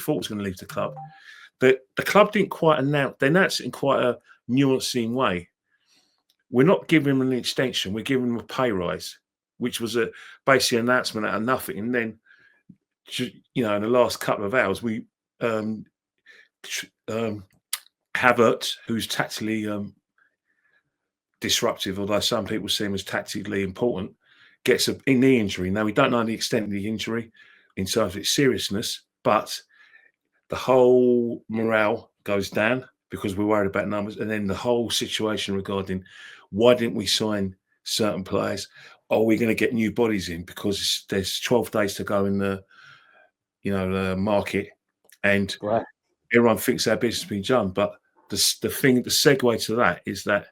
thought was going to leave the club. The club didn't quite announce. They announced it in quite a nuancing way. We're not giving him an extension. We're giving him a pay rise, which was basically an announcement out of nothing. And then, in the last couple of hours, we Havertz, who's tactically disruptive, although some people see him as tactically important, gets a knee injury. Now, we don't know the extent of the injury in terms of its seriousness, but the whole morale goes down because we're worried about numbers. And then the whole situation regarding why didn't we sign certain players? Are we going to get new bodies in? Because there's 12 days to go in the market, and everyone thinks our business has been done. But the segue to that is that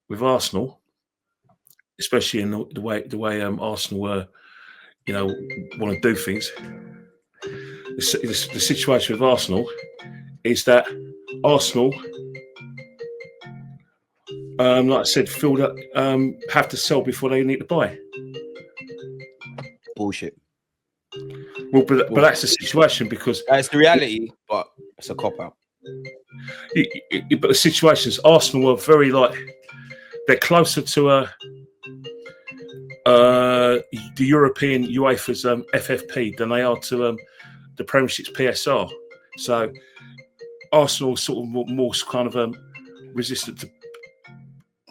with Arsenal, especially in the way Arsenal want to do things, the situation with Arsenal is that Arsenal, like I said, have to sell before they need to buy. Bullshit. Well, but that's the situation because it's the reality, but it's a cop out. But the situation is Arsenal are very they're closer to the European UEFA's FFP than they are to the Premiership's PSR. So Arsenal sort of more kind of resistant to.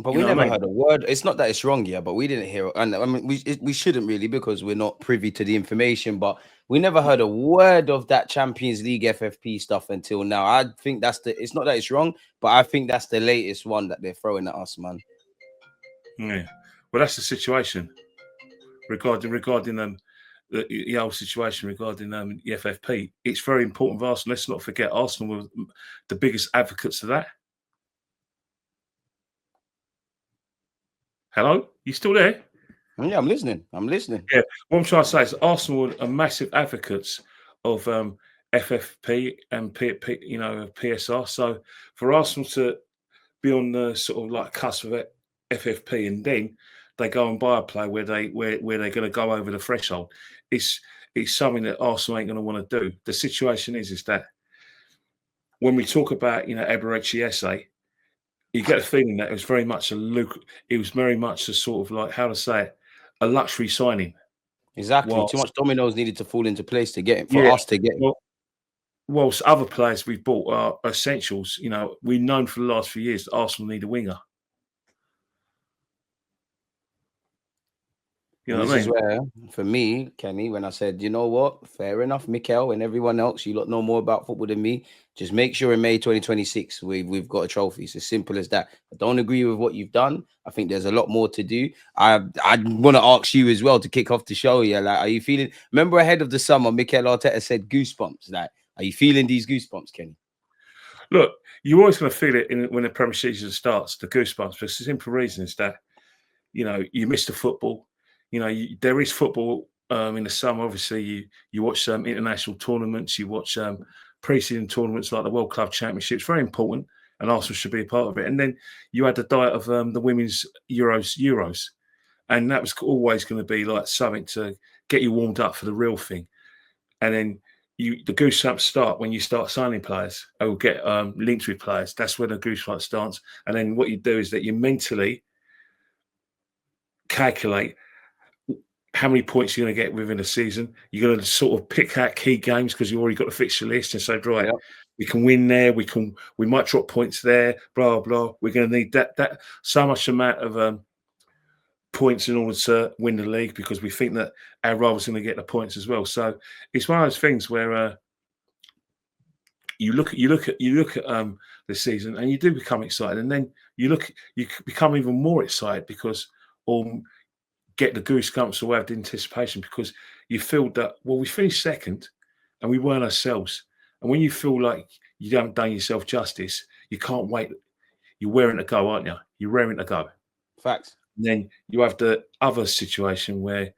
But we never heard a word. It's not that it's wrong, but we didn't hear. And I mean, we shouldn't really because we're not privy to the information. But we never heard a word of that Champions League FFP stuff until now. I think it's not that it's wrong, but I think that's the latest one that they're throwing at us, man. Yeah, well, that's the situation regarding the whole situation regarding the FFP. It's very important for Arsenal. Let's not forget Arsenal were the biggest advocates of that. Hello, you still there? Yeah, I'm listening. Yeah, what I'm trying to say is Arsenal are massive advocates of FFP and PSR. So for Arsenal to be on the sort of cusp of FFP and then they go and buy a player where they're going to go over the threshold, it's something that Arsenal ain't going to want to do. The situation is that when we talk about Eberechi Esse, you get a feeling that it was very much a sort of how to say it, a luxury signing. Exactly. Too much dominoes needed to fall into place to get him for us to get him. Whilst other players we've bought are essentials, we've known for the last few years that Arsenal need a winger. This is where, for me, Kenny, when I said, you know what, fair enough, Mikel and everyone else, you lot know more about football than me. Just make sure in May 2026 we've got a trophy. It's as simple as that. I don't agree with what you've done. I think there's a lot more to do. I want to ask you as well to kick off the show. Yeah, are you feeling? Remember ahead of the summer, Mikel Arteta said goosebumps. Are you feeling these goosebumps, Kenny? Look, you're always going to feel it when the Premier season starts. The goosebumps. For the simple reason is that you miss the football. There is football in the summer. Obviously, you watch some international tournaments. You watch pre-season tournaments like the World Club Championship. It's very important, and Arsenal should be a part of it. And then you had the diet of the women's Euros, and that was always going to be something to get you warmed up for the real thing. And then the goosebumps start when you start signing players or get linked with players. That's when the goosebumps starts. And then what you do is that you mentally calculate how many points you're going to get within a season. You're going to sort of pick out key games because you've already got the fixture list and say, right, we can win there. We might drop points there. Blah blah. We're going to need that so much amount of points in order to win the league because we think that our rival's going to get the points as well. So it's one of those things where you look at the season and you do become excited, and then you become even more excited because get the goosebumps or have the anticipation because you feel that, well, we finished second and we weren't ourselves. And when you feel like you haven't done yourself justice, you can't wait. You're raring to go, aren't you? You're raring to go. Facts. And then you have the other situation where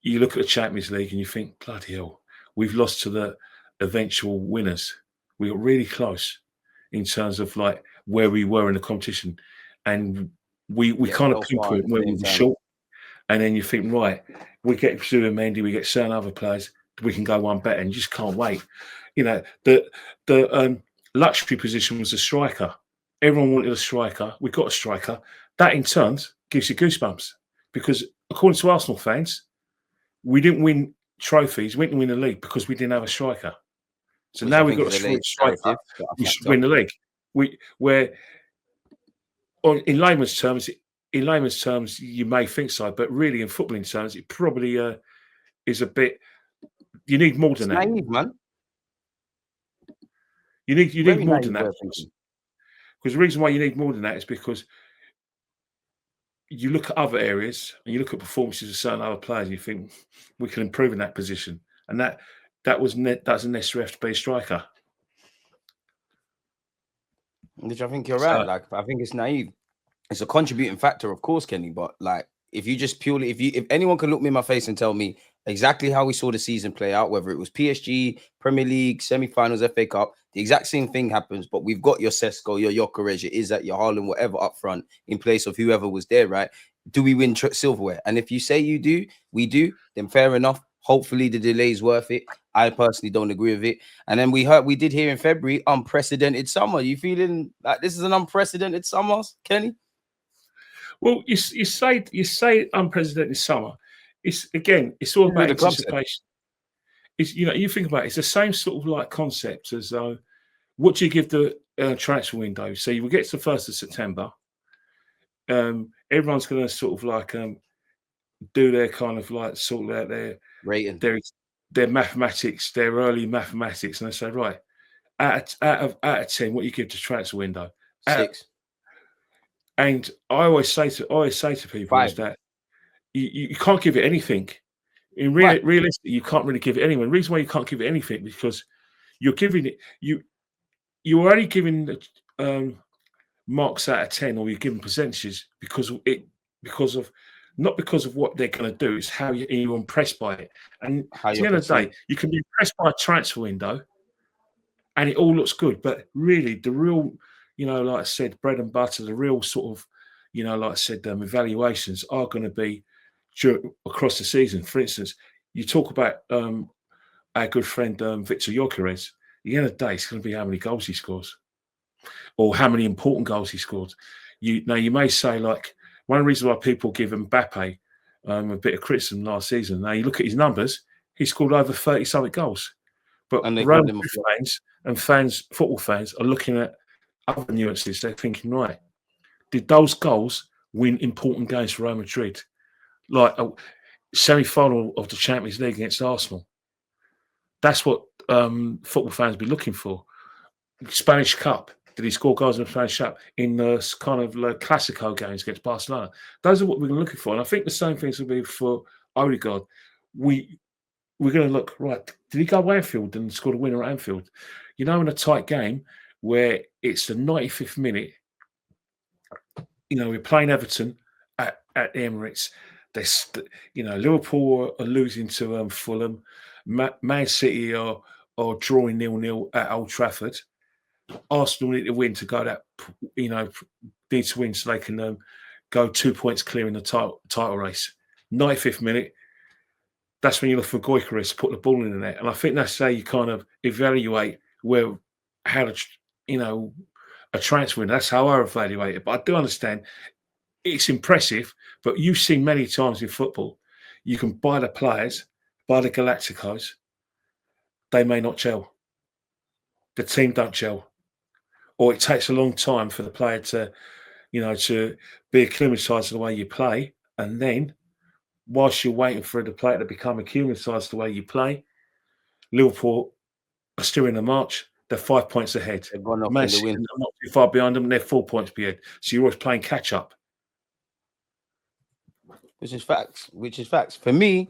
you look at the Champions League and you think, bloody hell, we've lost to the eventual winners. We got really close in terms of where we were in the competition. And we kind of pinpoint where we were short. And then you think, right, we get Zubimendi, we get certain other players, we can go one better, and you just can't wait. You know, the luxury position was a striker. Everyone wanted a striker. We got a striker. That in turn gives you goosebumps because, according to Arsenal fans, we didn't win trophies. We didn't win the league because we didn't have a striker. So Which now I we've think got is a a late striker. narrative. We should win the league. In layman's terms, you may think so, but really, in footballing terms, it probably is a bit. You need more than that. Naive, man. You need Very more than naive way that of thinking. because the reason why you need more than that is because you look at other areas and you look at performances of certain other players, and you think we can improve in that position, and that doesn't necessarily have to be a striker. Which I think you're right. Like, I think it's naive. It's a contributing factor, of course, Kenny. But like, if you just purely, if anyone can look me in my face and tell me exactly how we saw the season play out, whether it was PSG, Premier League, semi-finals, FA Cup, the exact same thing happens. But we've got your Sesko, your Gyökeres, your Isak, your Haaland, whatever up front in place of whoever was there, right? Do we win silverware? And if you say you do, we do, then fair enough. Hopefully the delay is worth it. I personally don't agree with it. And then we did hear in February, unprecedented summer. You feeling like this is an unprecedented summer, Kenny? Well, you say unprecedented summer. It's all about anticipation. It's you think about it, it's the same sort of like concept as what do you give the transfer window? So you will get to the 1st of September. Everyone's going to sort of like do their kind of like sort out their rating, their mathematics, their early mathematics, and they say, right, out of 10, what you give to transfer window? 6. And I always say to people 5. is that you can't give it anything. In realistically, you can't really give it anyone. The reason why you can't give it anything because you're giving it you're already giving the marks out of 10, or you're giving percentages because of not because of what they're going to do. It's how you're impressed by it. And at the end of the day, you can be impressed by a transfer window, and it all looks good. But really, the real, like I said, bread and butter, the real sort of, like I said, evaluations are going to be across the season. For instance, you talk about our good friend Victor Gyökeres. At the end of the day, it's going to be how many goals he scores, or how many important goals he scored. You may say, like, one of the reasons why people give Mbappe a bit of criticism last season. Now you look at his numbers; he scored over 30-something goals. But Real fans and football fans, are looking at other nuances. They're thinking, right, did those goals win important games for Real Madrid? Like a semi-final of the Champions League against Arsenal. That's what football fans be looking for. Spanish Cup. Did he score goals in the Spanish Cup? In the kind of Clasico games against Barcelona. Those are what we're looking for. And I think the same things will be for Odegaard. We're going to look, right, did he go Anfield and score a winner at Anfield? In a tight game where it's the 95th minute, we're playing Everton at Emirates. Liverpool are losing to Fulham. Man City are drawing 0-0 at Old Trafford. Arsenal need to win to go that, need to win so they can go 2 points clear in the title race. 95th minute, that's when you look for Gyökeres to put the ball in the net. And I think that's how you kind of evaluate how a transfer window. That's how I evaluate it. But I do understand it's impressive, but you've seen many times in football, you can buy the players, buy the Galacticos, they may not gel. The team don't gel. Or it takes a long time for the player to, to be acclimatised to the way you play. And then, whilst you're waiting for the player to become acclimatised to the way you play, Liverpool are still in the march. They're 5 points ahead. They've gone up Man in the City win. not too far behind them. They're 4 points behind. So you're always playing catch up. Which is facts. For me,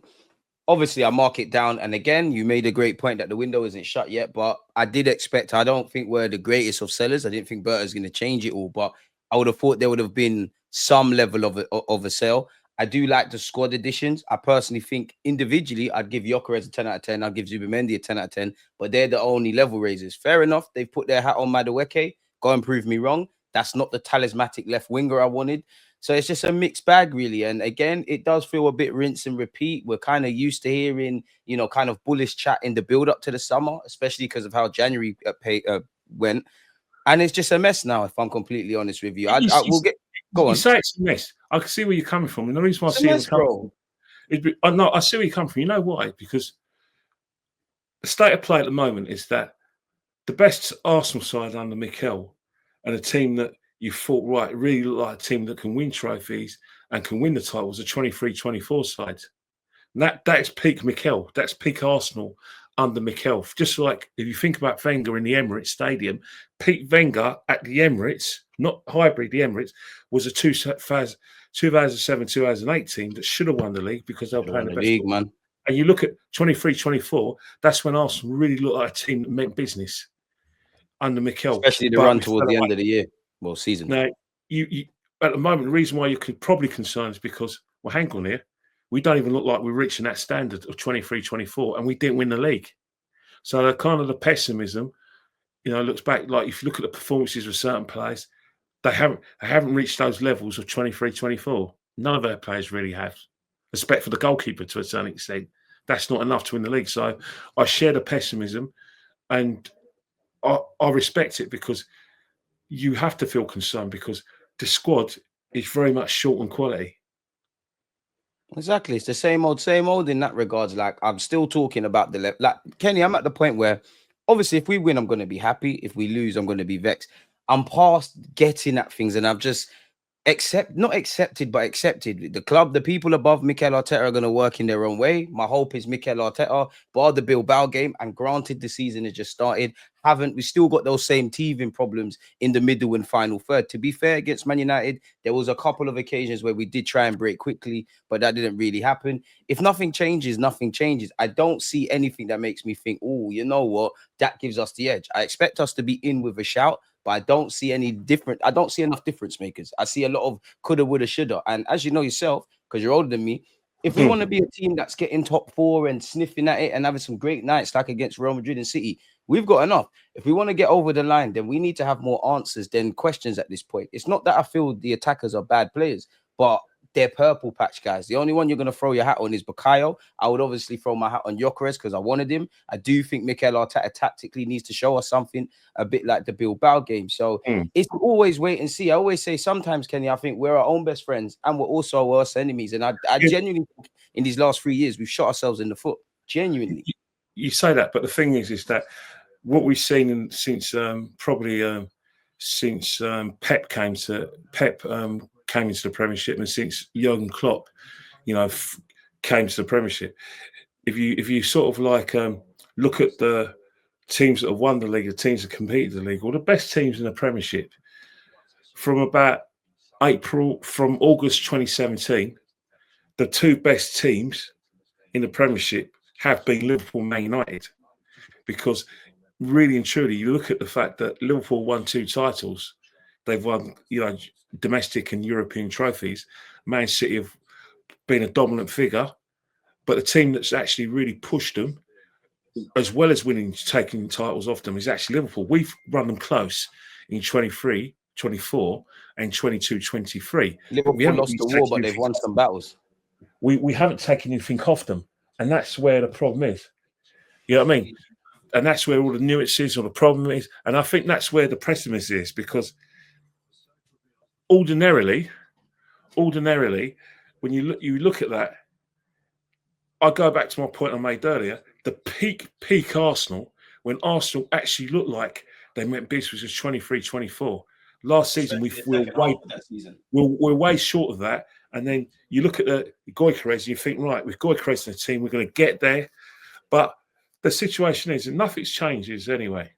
obviously, I mark it down. And again, you made a great point that the window isn't shut yet. But I did expect, I don't think we're the greatest of sellers. I didn't think Berta's going to change it all. But I would have thought there would have been some level of a sale. I do like the squad additions. I personally think individually, I'd give Gyökeres a 10 out of 10. I'd give Zubimendi a 10 out of 10. But they're the only level raisers. Fair enough. They've put their hat on Madueke. Go and prove me wrong. That's not the talismanic left winger I wanted. So it's just a mixed bag, really. And again, it does feel a bit rinse and repeat. We're kind of used to hearing, you know, kind of bullish chat in the build up to the summer, especially because of how January went. And it's just a mess now, if I'm completely honest with you. I will get go on. You say it's a mess. I can see where you're coming from. And the reason why I see where you're coming from, I see where you come from. You know why? Because the state of play at the moment is that the best Arsenal side under Mikel and a team that you thought, right, really look like a team that can win trophies and can win the titles, a 23-24 side. And that is peak Mikel. That's peak Arsenal under Mikel. Just like if you think about Wenger in the Emirates Stadium, peak Wenger at the Emirates, not Highbury, the Emirates, was a 2007-2008 team that should have won the league because they were playing the best league, man. And you look at 23-24, that's when Arsenal really looked like a team that meant business under Mikel. Especially the run towards the end of the year. Well, season. Now, you at the moment, the reason why you could probably concern is because, well, hang on here, we don't even look like we're reaching that standard of 23-24, and we didn't win the league. So the kind of the pessimism, you know, looks back, like if you look at the performances of certain players, they haven't reached those levels of 23-24. None of their players really have. Respect for the goalkeeper to a certain extent. That's not enough to win the league. So I share the pessimism, and I respect it because you have to feel concerned because the squad is very much short on quality. Exactly. It's the same old in that regards. Like, I'm still talking about the left. Like, Kenny, I'm at the point where obviously if we win, I'm going to be happy. If we lose, I'm going to be vexed. I'm past getting at things, and I've just not accepted, but accepted. The club, the people above Mikel Arteta are going to work in their own way. My hope is Mikel Arteta, bar the Bilbao game, and granted the season has just started, we still got those same teething problems in the middle and final third. To be fair, against Man United, there was a couple of occasions where we did try and break quickly, but that didn't really happen. If nothing changes, nothing changes. I don't see anything that makes me think, oh, you know what, that gives us the edge. I expect us to be in with a shout, but I don't see any different. I don't see enough difference makers. I see a lot of coulda, woulda, shoulda. And as you know yourself, because you're older than me, if we want to be a team that's getting top four and sniffing at it and having some great nights like against Real Madrid and City, we've got enough. If we want to get over the line, then we need to have more answers than questions at this point. It's not that I feel the attackers are bad players, but they're purple patch guys. The only one you're going to throw your hat on is Bukayo. I would obviously throw my hat on Gyökeres because I wanted him. I do think Mikel Arteta tactically needs to show us something a bit like the Bilbao game. So it's always wait and see. I always say sometimes, Kenny, I think we're our own best friends and we're also our worst enemies. And I genuinely think in these last 3 years, we've shot ourselves in the foot. Genuinely. You say that, but the thing is that what we've seen since Pep came into the Premiership, and since Jurgen Klopp, you know, came to the Premiership. If you sort of like look at the teams that have won the league, the teams that competed in the league, or the best teams in the Premiership, from about from August 2017, the two best teams in the Premiership have been Liverpool and Man United, because really and truly, you look at the fact that Liverpool won 2 titles. They've won, you know, domestic and European trophies. Man City have been a dominant figure, but the team that's actually really pushed them, as well as taking titles off them, is actually Liverpool. We've run them close in 23, 24, and 22, 23. Liverpool lost the war, but they've won some battles. We haven't taken anything off them, and that's where the problem is. You know what I mean? And that's where all the nuances or the problem is. And I think that's where the pessimism is, because ordinarily, when you look at that, I go back to my point I made earlier. The peak Arsenal, when Arsenal actually looked like they meant business, was 23-24. Last season, we're way short of that. And then you look at the Gyökeres and you think, right, with Gyökeres in the team, we're going to get there. But the situation is, and nothing's changes anyway.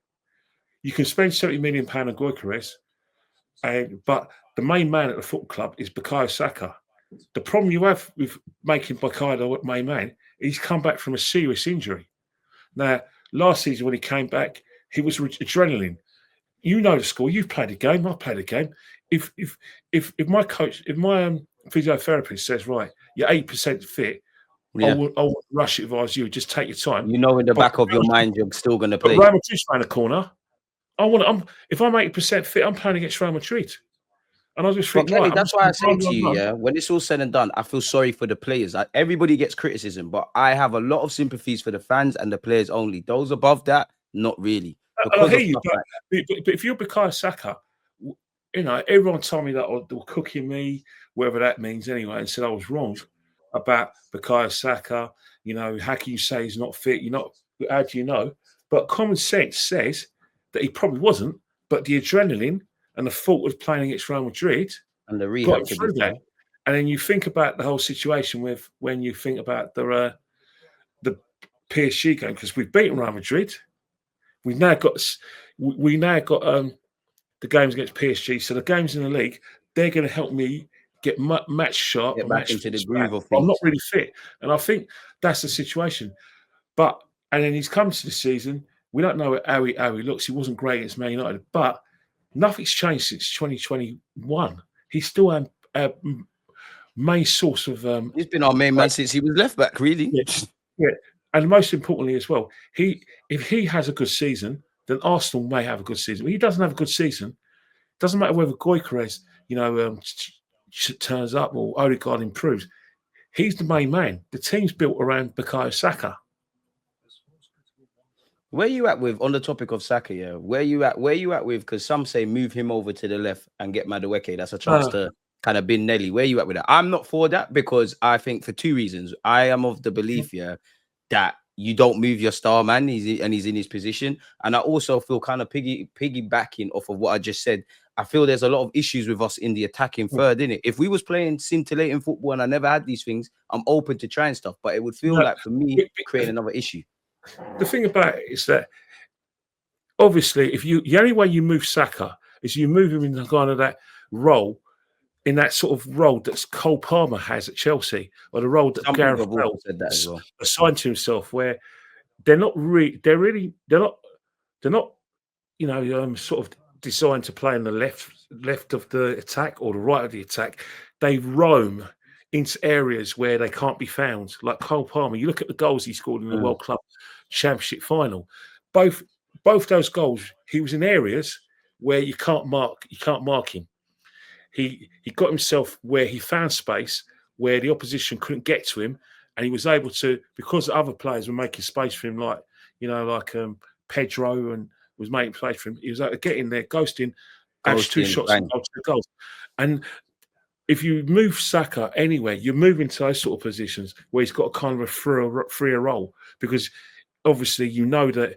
You can spend £70 million on Gyökeres, but the main man at the football club is Bukayo Saka. The problem you have with making Bukayo the main man, he's come back from a serious injury. Now, last season when he came back, he was adrenaline. You know the score. You've played a game. I played a game. If my coach, if my physiotherapist says, right, you're 8% fit, I will rush it if I was you. Just take your time. You know, in the back of your mind, you're still going to play. But Real Madrid's around the corner. if I'm 80% fit, I'm playing against Real Madrid. And I just But think, right, Kenny, I'm that's just why I gonna say run, to run, you, run. yeah, when it's all said and done, I feel sorry for the players. Everybody gets criticism, but I have a lot of sympathies for the fans and the players only. Those above that, not really, And I because hear of you, stuff like that. but if you're Bukayo Saka, everyone told me that they were cooking me, whatever that means anyway, and said I was wrong about Bukayo Saka. How can you say he's not fit? How do you know? But common sense says that he probably wasn't, but the adrenaline and the thought of playing against Real Madrid And the got rehab, him to be through that. fair. And then you think about the whole situation with when you think about the PSG game, because we've beaten Real Madrid. We've now got the games against PSG. So the games in the league, they're going to help me get match sharp Get and back match into the fit back. groove of I'm not things. really fit, and I think that's the situation. And then he's come to the season. We don't know how he looks. He wasn't great against Man United, but nothing's changed since 2021. He's still a main source of He's been our main man since he was left back, really. yeah, yeah. And most importantly as well, if he has a good season, then Arsenal may have a good season. If he doesn't have a good season, doesn't matter whether Gyökeres, turns up or Odegaard improves. He's the main man. The team's built around Bukayo Saka. Where you at with, on the topic of Saka, yeah? Where you at with, because some say move him over to the left and get Madueke. That's a chance to kind of bin Nelly. Where you at with that? I'm not for that, because I think for two reasons. I am of the belief, yeah, that you don't move your star man, he's in his position. And I also feel kind of piggybacking off of what I just said. I feel there's a lot of issues with us in the attacking third, innit? If we was playing scintillating football and I never had these things, I'm open to trying stuff. But it would feel like, for me, creating another issue. The thing about it is that obviously, the only way you move Saka is you move him in kind of that role, in that sort of role that Cole Palmer has at Chelsea, or the role that Some Gareth people have Bale also said that as well. assigned to himself, where they're not, sort of designed to play on the left of the attack or the right of the attack. They roam into areas where they can't be found, like Cole Palmer. You look at the goals he scored in the World Club Championship final. Both those goals, he was in areas where you can't mark him. He got himself where he found space where the opposition couldn't get to him, and he was able to, because other players were making space for him, like Pedro, and was making space for him. He was able to get in there, ghosting, add 2 shots and go to the goals. And if you move Saka anywhere, you're moving to those sort of positions where he's got a kind of a freer role, because obviously you know that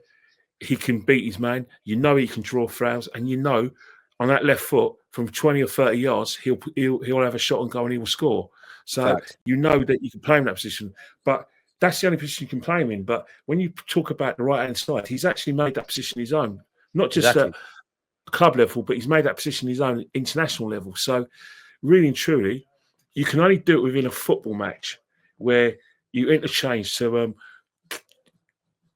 he can beat his man, he can draw fouls, and on that left foot from 20 or 30 yards, he'll have a shot and go and he will score. So you know that you can play him in that position, but that's the only position you can play him in. But when you talk about the right-hand side, he's actually made that position his own, not just at club level, but he's made that position his own international level. So really and truly, you can only do it within a football match where you interchange to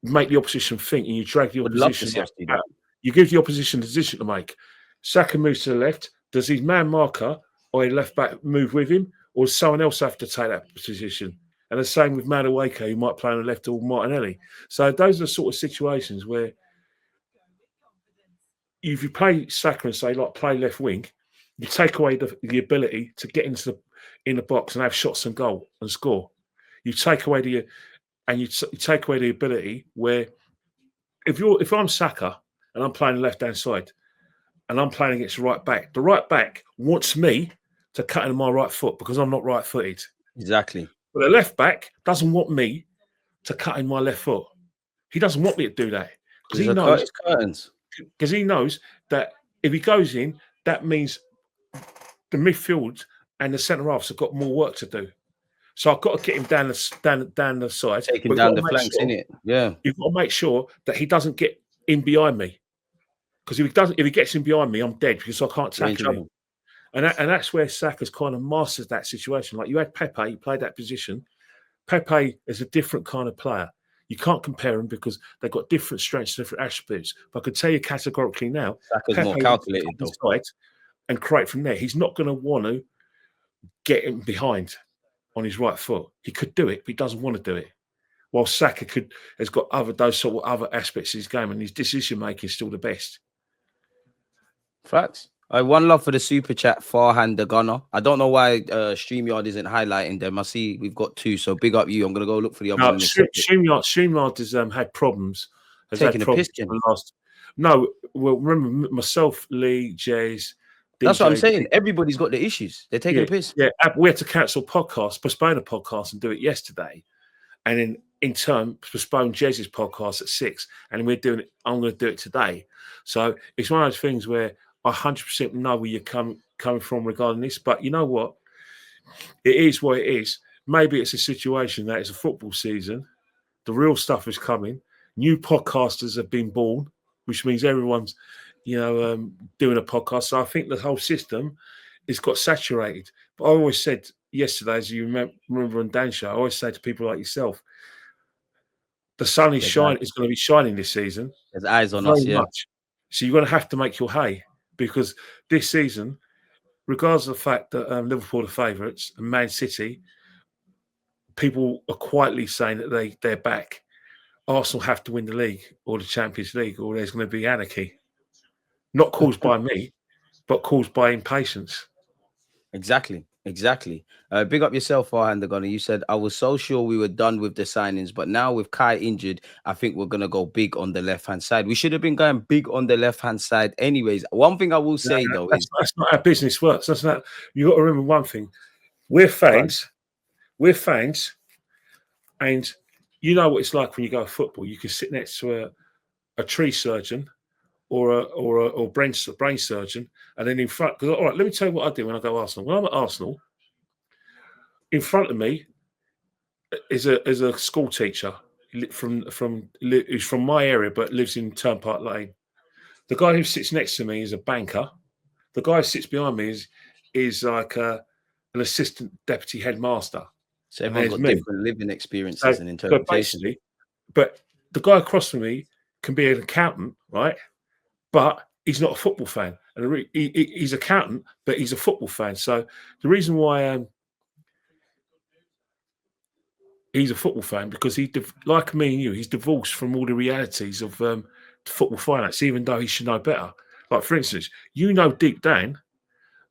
make the opposition think, and you drag the opposition out. You give the opposition a decision to make. Saka moves to the left. Does his man marker or a left back move with him, or does someone else have to take that position? And the same with Madueke, who might play on the left, or Martinelli. So those are the sort of situations where if you play Saka and say, like, play left wing, you take away the ability to get in the box and have shots and goal and score. You take away you take away the ability where if I'm Saka and I'm playing the left-hand side and I'm playing against the right back wants me to cut in my right foot because I'm not right-footed. Exactly. But the left back doesn't want me to cut in my left foot. He doesn't want me to do that because he knows that if he goes in, that means the midfield and the centre halves have got more work to do. So I've got to get him down the side, taking down the flanks, innit? Yeah, you've got to make sure that he doesn't get in behind me, because if he gets in behind me, I'm dead because I can't tackle him. And that's where Saka's kind of masters that situation. Like you had Pepe, he played that position. Pepe is a different kind of player. You can't compare them because they've got different strengths, different attributes. But I can tell you categorically now, Saka's more calculated though, and create from there. He's not going to want to get him behind on his right foot. He could do it, but he doesn't want to do it. While Saka has got those sort of other aspects of his game, and his decision making is still the best. Facts. One love for the super chat, Farhan the Gunner. I don't know why StreamYard isn't highlighting them. I see we've got 2, so big up you. I'm gonna go look for the other one in a second. StreamYard has had problems. Taking a piss, Ken. No, well, remember myself, Lee, Jez, DJ, that's what I'm saying. Everybody's got the issues. They're taking a piss. Yeah, we had to cancel podcasts, postpone a podcast, and do it yesterday, and then in turn postpone Jez's podcast at 6, and we're doing it. I'm going to do it today. So it's one of those things where I 100% know where you're coming from regarding this, but you know what? It is what it is. Maybe it's a situation that it's a football season. The real stuff is coming. New podcasters have been born, which means everyone's, doing a podcast. So I think the whole system has got saturated. But I always said yesterday, as you remember on Dan's show, I always say to people like yourself, the sun is going to be shining this season. There's eyes on us, yeah. Much. So you're going to have to make your hay, because this season, regardless of the fact that Liverpool are favourites and Man City, people are quietly saying that they're back. Arsenal have to win the league or the Champions League, or there's going to be anarchy. Not caused by me, but caused by impatience. Exactly. Big up yourself, Farhan the Gunner. You said, I was so sure we were done with the signings, but now with Kai injured, I think we're going to go big on the left-hand side. We should have been going big on the left-hand side anyways. One thing I will say, that's not how business works. That's not. You got to remember one thing. We're fans. Right. We're fans. And you know what it's like when you go to football. You can sit next to a tree surgeon or a brain surgeon, and then in front. All right, let me tell you what I do when I go to Arsenal. When I'm at Arsenal, in front of me is a school teacher who's from my area but lives in Turnpike Lane. The guy who sits next to me is a banker. The guy who sits behind me is like an assistant deputy headmaster. So everyone's got different living experiences and interpretations. But the guy across from me can be an accountant, right? But he's not a football fan. And he's an accountant, but he's a football fan. So the reason why he's a football fan, because like me and you, he's divorced from all the realities of football finance, even though he should know better. Like, for instance, you know deep down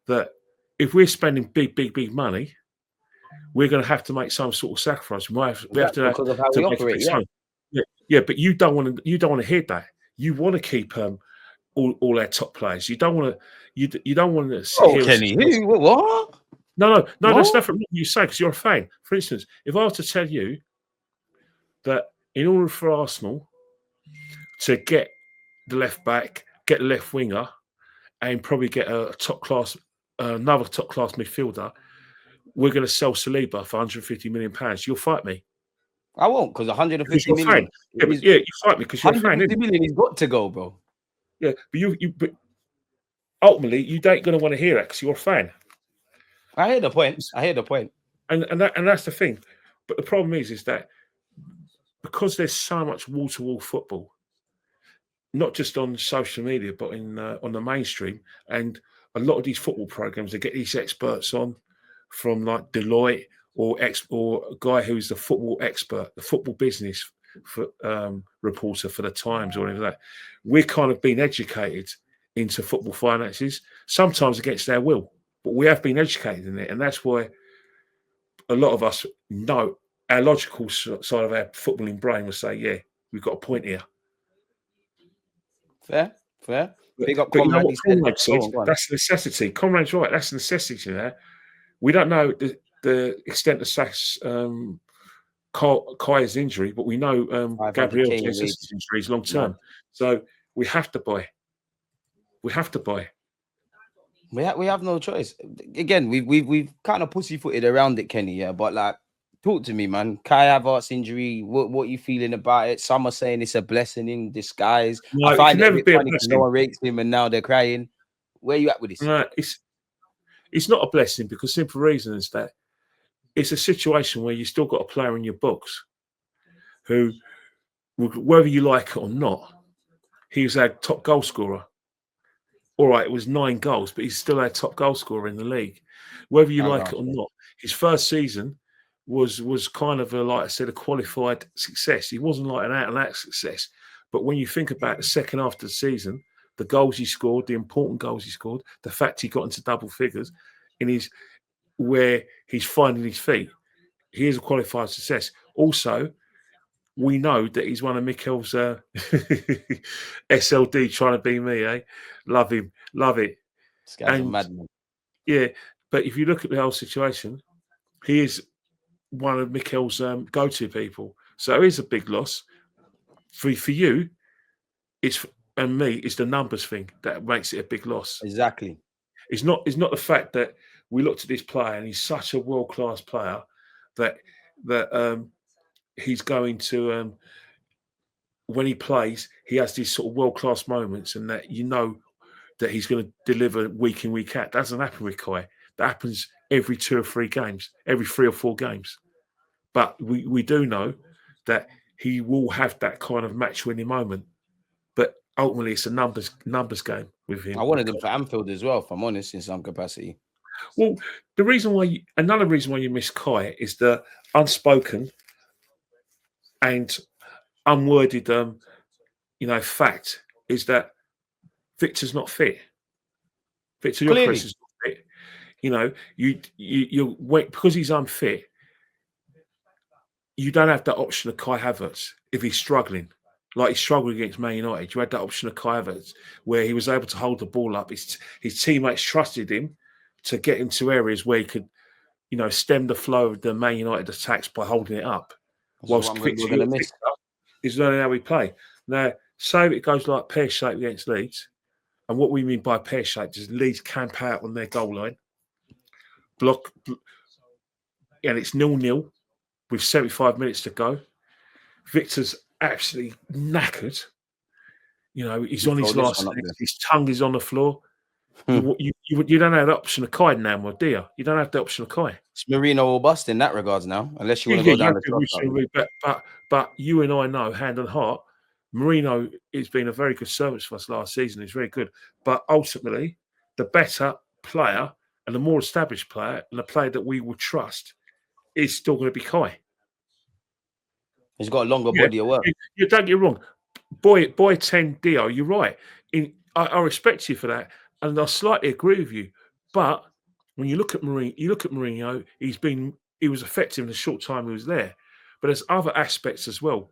that if we're spending big money, we're going to have to make some sort of sacrifice. We have to because of how we operate. Yeah, but you don't want to hear that. You want to keep all our top players. You don't want to. You don't want to. Oh, Kenny, what? No. That's nothing you say, because you're a fan. For instance, if I was to tell you that in order for Arsenal to get the left back, get the left winger, and probably get another top class midfielder, we're going to sell Saliba for £150 million. You'll fight me. I won't, because 150 million. Yeah, you fight me because you're a fan. 150 million, he's got to go, bro. Yeah, but ultimately you ain't going to want to hear that because you're a fan. I hear the point. And that's the thing. But the problem is that because there's so much wall-to-wall football, not just on social media, but on the mainstream, and a lot of these football programs, they get these experts on from like Deloitte or a guy who's the football expert, the football business reporter for the Times or whatever that. We're kind of being educated into football finances, sometimes against our will, but we have been educated in it, and that's why a lot of us know our logical side of our footballing brain will say, "Yeah, we've got a point here." Fair. Big up, Conrad. That's necessity. Conrad's right. That's necessity there. We don't know the extent of Kai's injury, but we know Gabriel Jesus' injury is long term. No. So we have to buy. We have no choice. Again, we've kind of pussyfooted around it, Kenny. Yeah, but like, talk to me, man. Kai Havertz injury. What you feeling about it? Some are saying it's a blessing in disguise. No, I find it a bit funny because no one rates him, and now they're crying. Where are you at with this? No, it's not a blessing, because simple reason is that it's a situation where you still got a player in your books who, whether you like it or not, he's our top goal scorer. All right, it was 9 goals, but he's still our top goal scorer in the league. Whether you like it or not, his first season was kind of like I said, a qualified success. He wasn't like an out-and-out success. But when you think about the second half of the season, the goals he scored, the important goals he scored, the fact he got into double figures in his where he's finding his feet. He is a qualified success. Also, we know that he's one of Mikel's SLD trying to be me, eh? Love him, love it. This guy's a madman. Yeah, but if you look at the whole situation, he is one of Mikel's go-to people. So it is a big loss. For you, and me, it's the numbers thing that makes it a big loss. Exactly. It's not the fact that we looked at this player and he's such a world-class player that he's going to when he plays, he has these sort of world-class moments, and that that he's going to deliver week in, week out. That doesn't happen with Kai. That happens every 2 or 3 games, every 3 or 4 games. But we do know that he will have that kind of match-winning moment. But ultimately, it's a numbers game with him. I wanted him for Anfield as well, if I'm honest, in some capacity. Well, another reason why you miss Kai is the unspoken and unworded, fact is that Victor's not fit. Victor Gyökeres is not fit. You wait because he's unfit. You don't have that option of Kai Havertz if he's struggling, like he struggled against Man United. You had that option of Kai Havertz where he was able to hold the ball up. His teammates trusted him to get into areas where he could, stem the flow of the Man United attacks by holding it up. Whilst Victor is learning how we play. Now, say it goes like pear-shaped against Leeds, and what we mean by pear-shaped is Leeds camp out on their goal line, block, and it's 0-0 with 75 minutes to go. Victor's absolutely knackered. He's on his last legs. His tongue is on the floor. You don't have the option of Kai now, do you? You don't have the option of Kai. It's Marino or bust in that regards now, unless you want to go down the top. But you and I know, hand on heart, Marino has been a very good service for us last season. He's very good. But ultimately, the better player and the more established player and the player that we will trust is still going to be Kai. He's got a longer body of work. You don't get wrong. Boy 10 Dio, you're right. I respect you for that. And I slightly agree with you. But when you look at Mourinho, he was effective in the short time he was there. But there's other aspects as well,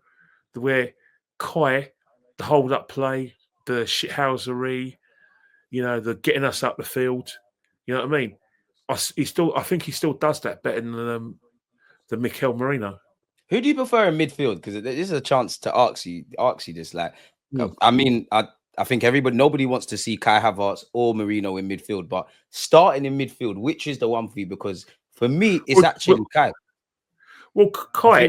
where Kai, the hold-up play, the shithousery, the getting us up the field. You know what I mean? I think he still does that better than Mikel Marino. Who do you prefer in midfield? Because this is a chance to ask you this. I think nobody wants to see Kai Havertz or Marino in midfield, but starting in midfield, which is the one for you? Because for me, it's actually Kai. Well, Kai.